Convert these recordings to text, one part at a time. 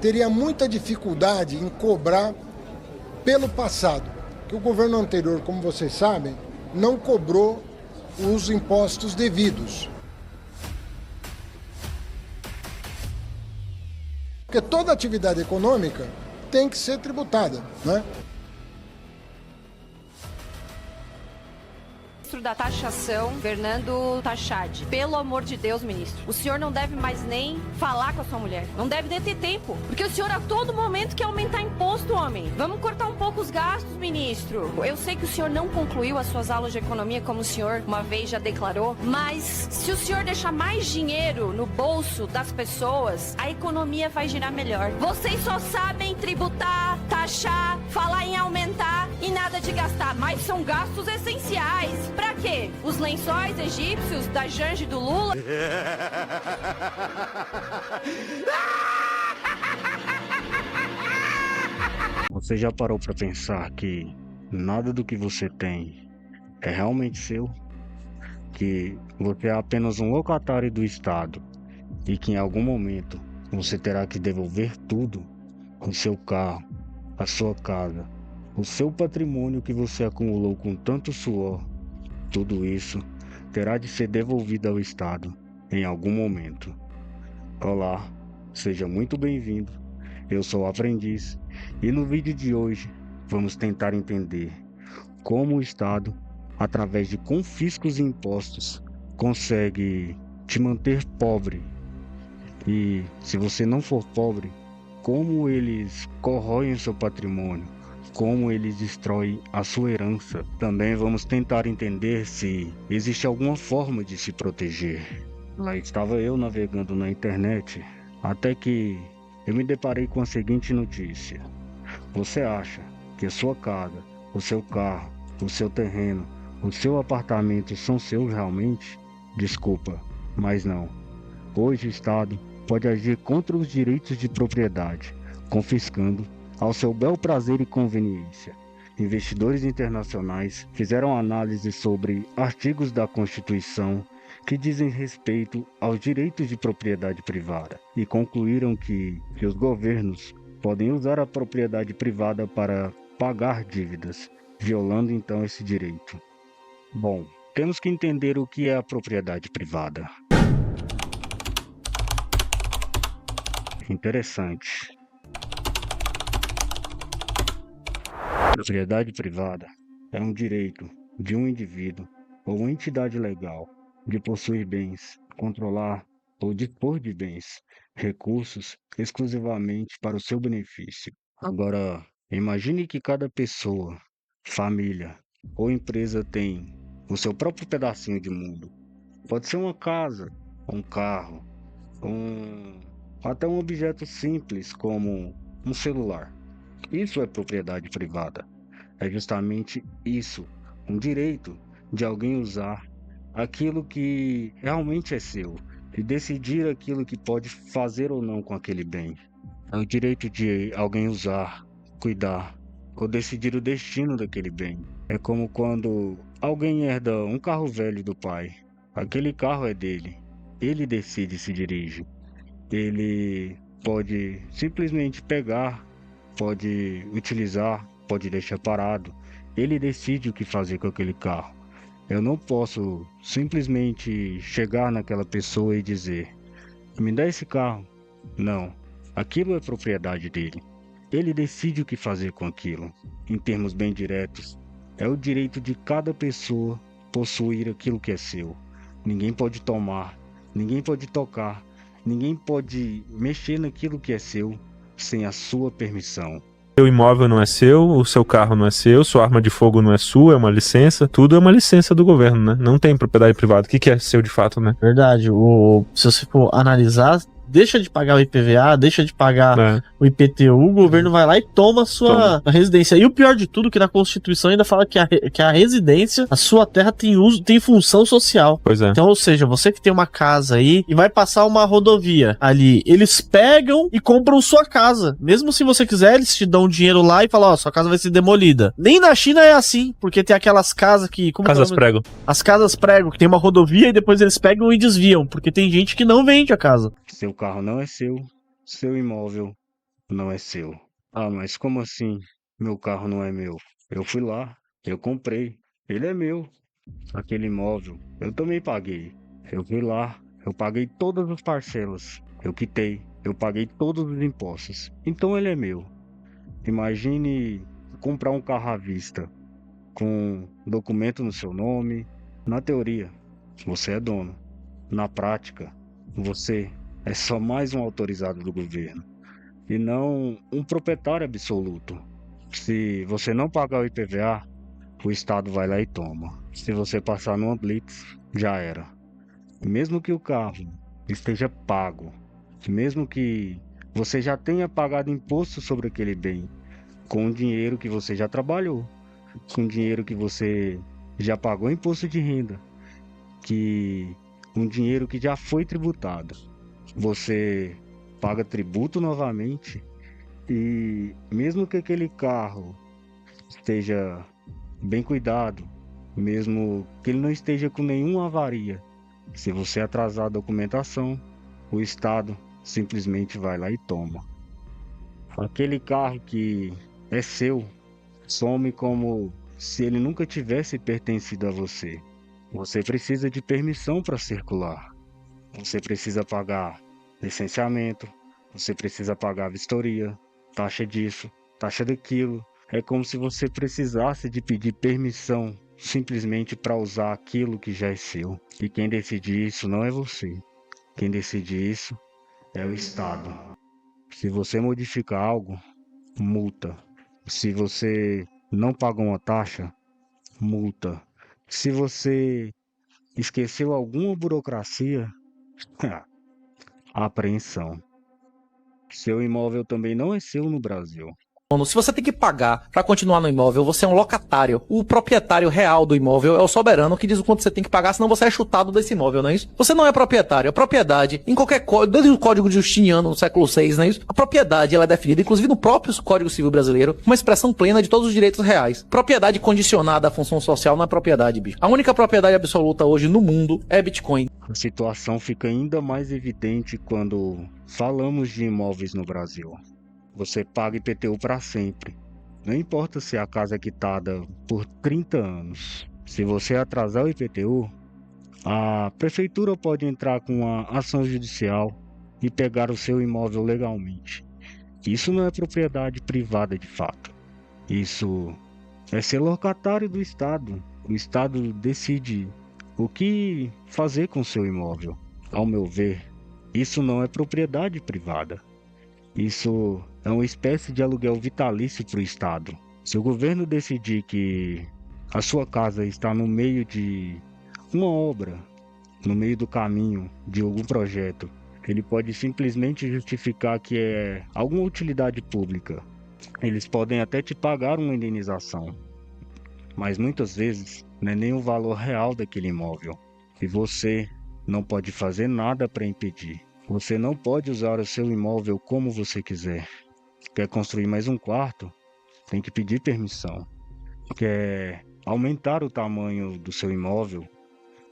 teria muita dificuldade em cobrar pelo passado, que o governo anterior, como vocês sabem, não cobrou os impostos devidos. Porque toda atividade econômica tem que ser tributada, né? Da taxação, Fernando Tachad. Pelo amor de Deus, ministro, o senhor não deve mais nem falar com a sua mulher. Não deve nem ter tempo. Porque o senhor a todo momento quer aumentar imposto, homem. Vamos cortar um pouco os gastos, ministro. Eu sei que o senhor não concluiu as suas aulas de economia, como o senhor uma vez já declarou, mas se o senhor deixar mais dinheiro no bolso das pessoas, a economia vai girar melhor. Vocês só sabem tributar, taxar, falar em aumentar e nada de gastar, mas são gastos essenciais. Pra quê? Os lençóis egípcios da Janja e do Lula? Você já parou para pensar que nada do que você tem é realmente seu? Que você é apenas um locatário do Estado e que em algum momento você terá que devolver tudo? O seu carro, a sua casa, o seu patrimônio que você acumulou com tanto suor, tudo isso terá de ser devolvido ao Estado em algum momento. Olá, seja muito bem-vindo. Eu sou o Aprendiz e no vídeo de hoje vamos tentar entender como o Estado, através de confiscos e impostos, consegue te manter pobre. E se você não for pobre, como eles corroem o seu patrimônio, como eles destroem a sua herança. Também vamos tentar entender se existe alguma forma de se proteger. Lá estava eu navegando na internet, até que eu me deparei com a seguinte notícia. Você acha que a sua casa, o seu carro, o seu terreno, o seu apartamento são seus realmente? Desculpa, mas não. Hoje o Estado pode agir contra os direitos de propriedade, confiscando ao seu bel prazer e conveniência. Investidores internacionais fizeram análise sobre artigos da Constituição que dizem respeito aos direitos de propriedade privada e concluíram que os governos podem usar a propriedade privada para pagar dívidas, violando então esse direito. Bom, temos que entender o que é a propriedade privada. Interessante. Propriedade privada é um direito de um indivíduo ou entidade legal de possuir bens, controlar ou dispor de bens, recursos exclusivamente para o seu benefício. Agora, imagine que cada pessoa, família ou empresa tem o seu próprio pedacinho de mundo. Pode ser uma casa, um carro, até um objeto simples como um celular. Isso é propriedade privada. É justamente isso, um direito de alguém usar aquilo que realmente é seu e decidir aquilo que pode fazer ou não com aquele bem. É o direito de alguém usar, cuidar ou decidir o destino daquele bem. É como quando alguém herda um carro velho do pai. Aquele carro é dele. Ele decide se dirige. Ele pode simplesmente pegar, pode utilizar, pode deixar parado. Ele decide o que fazer com aquele carro. Eu não posso simplesmente chegar naquela pessoa e dizer: me dá esse carro. Não, aquilo é propriedade dele. Ele decide o que fazer com aquilo. Em termos bem diretos, é o direito de cada pessoa possuir aquilo que é seu. Ninguém pode tomar, ninguém pode tocar, ninguém pode mexer naquilo que é seu sem a sua permissão. Seu imóvel não é seu, o seu carro não é seu, sua arma de fogo não é sua, é uma licença. Tudo é uma licença do governo, né? Não tem propriedade privada. O que é seu de fato, né? Verdade. Se você for analisar, deixa de pagar o IPVA, deixa de pagar o IPTU, o governo vai lá e toma a sua residência. E o pior de tudo, que na Constituição ainda fala que a residência, a sua terra tem função social. Pois é. Então, ou seja, você que tem uma casa aí e vai passar uma rodovia ali, eles pegam e compram sua casa. Mesmo se você quiser, eles te dão dinheiro lá e falam, ó, sua casa vai ser demolida. Nem na China é assim, porque tem aquelas casas que... Casas prego. As casas prego, que tem uma rodovia e depois eles pegam e desviam, porque tem gente que não vende a casa. Seu carro não é seu seu imóvel não é seu. Ah, mas como assim? Meu carro não é meu. Eu fui lá, eu comprei, ele é meu. Aquele imóvel, eu também paguei. Eu fui lá, eu paguei todas as parcelas. Eu quitei, eu paguei todos os impostos. Então ele é meu. Imagine comprar um carro à vista, com documento no seu nome. Na teoria, você é dono. Na prática, você é só mais um autorizado do governo e não um proprietário absoluto. Se você não pagar o IPVA, o Estado vai lá e toma. Se você passar numa blitz, já era. Mesmo que o carro esteja pago, mesmo que você já tenha pagado imposto sobre aquele bem, com o dinheiro que você já trabalhou, com o dinheiro que você já pagou imposto de renda, que um dinheiro que já foi tributado, você paga tributo novamente. E mesmo que aquele carro esteja bem cuidado, mesmo que ele não esteja com nenhuma avaria, se você atrasar a documentação, o Estado simplesmente vai lá e toma. Aquele carro que é seu some como se ele nunca tivesse pertencido a você. Você precisa de permissão para circular. Você precisa pagar licenciamento, você precisa pagar vistoria, taxa disso, taxa daquilo. É como se você precisasse de pedir permissão simplesmente para usar aquilo que já é seu. E quem decide isso não é você. Quem decide isso é o Estado. Se você modifica algo, multa. Se você não pagou uma taxa, multa. Se você esqueceu alguma burocracia, apreensão. Seu imóvel também não é seu no Brasil. Se você tem que pagar para continuar no imóvel, você é um locatário. O proprietário real do imóvel é o soberano que diz o quanto você tem que pagar, senão você é chutado desse imóvel, não é isso? Você não é proprietário. A propriedade, em qualquer código, desde o Código Justiniano no século VI, não é isso? A propriedade ela é definida, inclusive no próprio Código Civil Brasileiro, uma expressão plena de todos os direitos reais. Propriedade condicionada à função social não é propriedade, bicho. A única propriedade absoluta hoje no mundo é Bitcoin. A situação fica ainda mais evidente quando falamos de imóveis no Brasil. Você paga IPTU para sempre. Não importa se a casa é quitada por 30 anos. Se você atrasar o IPTU, a prefeitura pode entrar com uma ação judicial e pegar o seu imóvel legalmente. Isso não é propriedade privada de fato. Isso é ser locatário do Estado. O Estado decide o que fazer com seu imóvel. Ao meu ver, isso não é propriedade privada. Isso é uma espécie de aluguel vitalício para o Estado. Se o governo decidir que a sua casa está no meio de uma obra, no meio do caminho de algum projeto, ele pode simplesmente justificar que é alguma utilidade pública. Eles podem até te pagar uma indenização, mas muitas vezes não é nem o valor real daquele imóvel. E você não pode fazer nada para impedir. Você não pode usar o seu imóvel como você quiser. Quer construir mais um quarto? Tem que pedir permissão. Quer aumentar o tamanho do seu imóvel?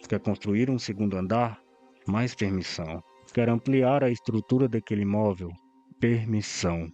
Quer construir um segundo andar? Mais permissão. Quer ampliar a estrutura daquele imóvel? Permissão.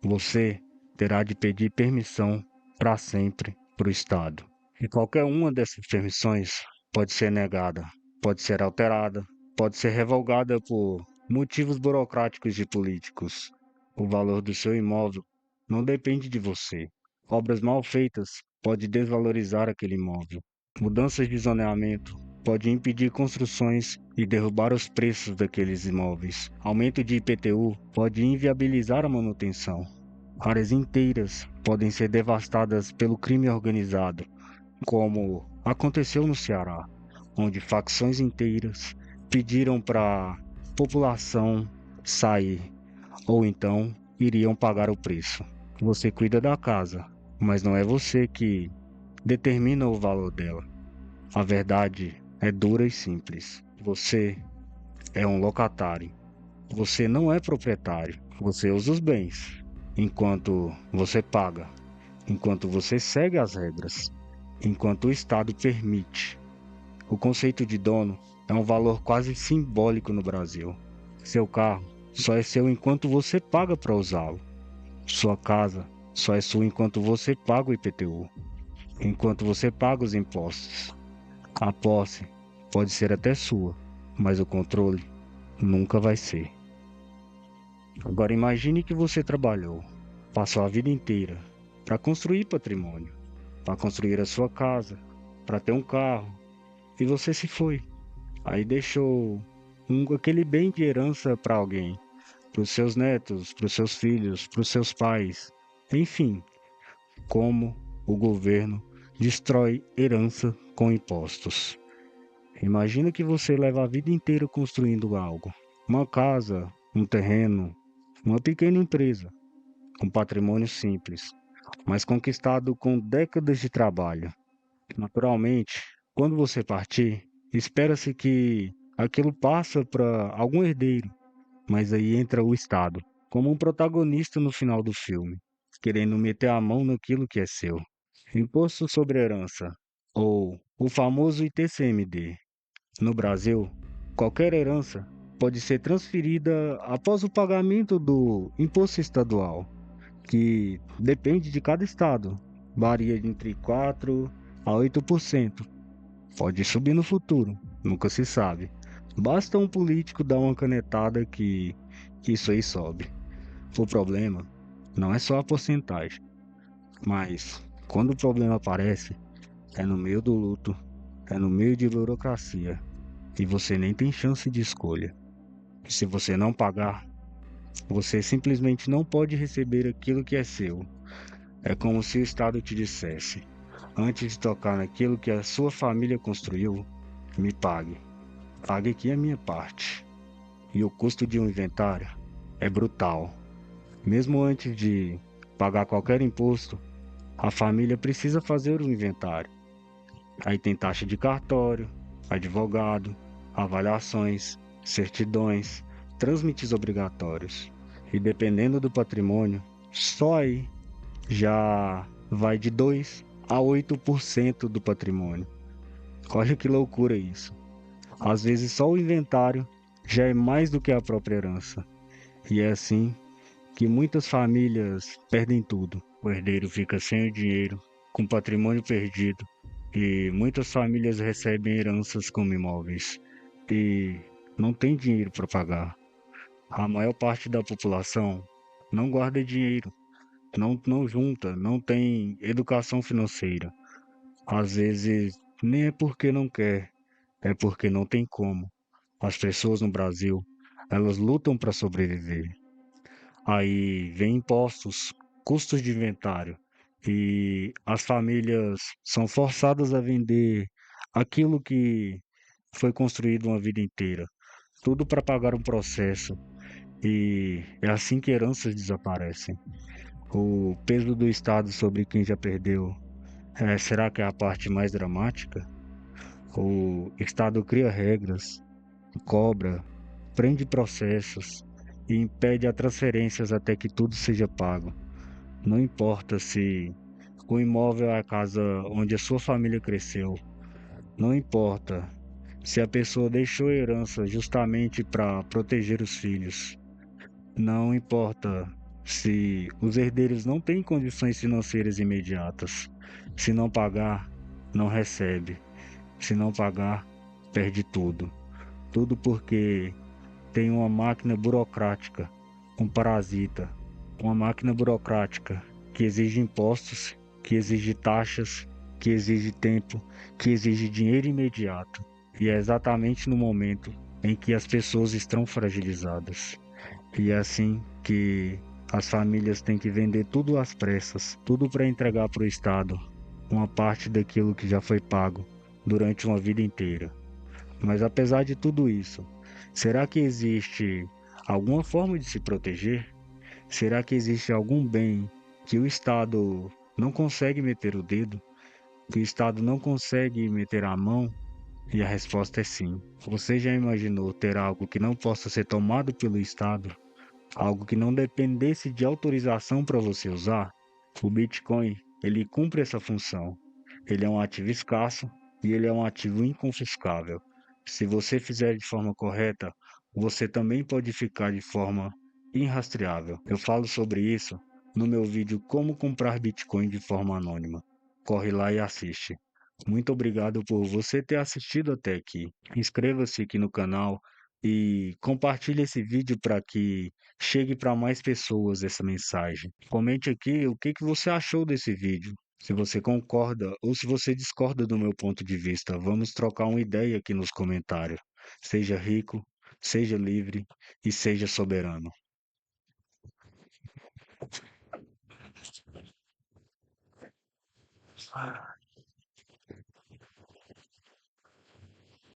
Você terá de pedir permissão para sempre para o Estado. E qualquer uma dessas permissões pode ser negada, pode ser alterada, pode ser revogada por motivos burocráticos de políticos. O valor do seu imóvel não depende de você. Obras mal feitas podem desvalorizar aquele imóvel. Mudanças de zoneamento podem impedir construções e derrubar os preços daqueles imóveis. Aumento de IPTU pode inviabilizar a manutenção. Áreas inteiras podem ser devastadas pelo crime organizado, como aconteceu no Ceará, onde facções inteiras pediram para a população sair, ou então iriam pagar o preço. Você cuida da casa, mas não é você que determina o valor dela. A verdade é dura e simples. Você é um locatário. Você não é proprietário. Você usa os bens enquanto você paga, enquanto você segue as regras, enquanto o Estado permite. O conceito de dono é um valor quase simbólico no Brasil. Seu carro só é seu enquanto você paga para usá-lo. Sua casa só é sua enquanto você paga o IPTU, enquanto você paga os impostos. A posse pode ser até sua, mas o controle nunca vai ser. Agora imagine que você trabalhou, passou a vida inteira para construir patrimônio, para construir a sua casa, para ter um carro, e você se foi. Aí deixou aquele bem de herança para alguém, para os seus netos, para os seus filhos, para os seus pais. Enfim, como o governo destrói herança com impostos. Imagina que você leva a vida inteira construindo algo, uma casa, um terreno, uma pequena empresa, um patrimônio simples, mas conquistado com décadas de trabalho. Naturalmente, quando você partir, espera-se que aquilo passa para algum herdeiro, mas aí entra o Estado, como um protagonista no final do filme, querendo meter a mão naquilo que é seu. Imposto sobre Herança, ou o famoso ITCMD. No Brasil, qualquer herança pode ser transferida após o pagamento do imposto estadual, que depende de cada estado, varia entre 4 a 8%. Pode subir no futuro, nunca se sabe. Basta um político dar uma canetada que isso aí sobe. O problema não é só a porcentagem, mas quando o problema aparece, é no meio do luto, é no meio de burocracia, e você nem tem chance de escolha. Se você não pagar, você simplesmente não pode receber aquilo que é seu. É como se o Estado te dissesse: antes de tocar naquilo que a sua família construiu, me pague. Pague aqui a minha parte. E o custo de um inventário é brutal. Mesmo antes de pagar qualquer imposto, a família precisa fazer o inventário. Aí tem taxa de cartório, advogado, avaliações, certidões, trâmites obrigatórios. E dependendo do patrimônio, só aí já vai de 2 a 8% do patrimônio. Olha que loucura isso. Às vezes só o inventário já é mais do que a própria herança. E é assim que muitas famílias perdem tudo. O herdeiro fica sem o dinheiro, com patrimônio perdido, e muitas famílias recebem heranças como imóveis e não tem dinheiro para pagar. A maior parte da população não guarda dinheiro, não junta, não tem educação financeira. Às vezes nem é porque não quer, é porque não tem como. As pessoas no Brasil, elas lutam para sobreviver. Aí vem impostos, custos de inventário, e as famílias são forçadas a vender aquilo que foi construído uma vida inteira, tudo para pagar um processo. E é assim que heranças desaparecem. O peso do Estado sobre quem já perdeu, será que é a parte mais dramática? O Estado cria regras, cobra, prende processos e impede as transferências até que tudo seja pago. Não importa se o imóvel é a casa onde a sua família cresceu, não importa se a pessoa deixou herança justamente para proteger os filhos, não importa se os herdeiros não têm condições financeiras imediatas. Se não pagar, não recebe. Se não pagar, perde tudo. Tudo porque tem uma máquina burocrática, um parasita, uma máquina burocrática que exige impostos, que exige taxas, que exige tempo, que exige dinheiro imediato. E é exatamente no momento em que as pessoas estão fragilizadas. E é assim que as famílias têm que vender tudo às pressas, tudo para entregar para o Estado, uma parte daquilo que já foi pago durante uma vida inteira. Mas apesar de tudo isso, será que existe alguma forma de se proteger? Será que existe algum bem que o Estado não consegue meter o dedo? Que o Estado não consegue meter a mão? E a resposta é sim. Você já imaginou ter algo que não possa ser tomado pelo Estado? Algo que não dependesse de autorização para você usar? O Bitcoin, ele cumpre essa função. Ele é um ativo escasso e ele é um ativo inconfiscável. Se você fizer de forma correta, você também pode ficar de forma irrastreável. Eu falo sobre isso no meu vídeo Como Comprar Bitcoin de Forma Anônima. Corre lá e assiste. Muito obrigado por você ter assistido até aqui. Inscreva-se aqui no canal e compartilhe esse vídeo para que chegue para mais pessoas essa mensagem. Comente aqui o que você achou desse vídeo. Se você concorda ou se você discorda do meu ponto de vista, vamos trocar uma ideia aqui nos comentários. Seja rico, seja livre e seja soberano.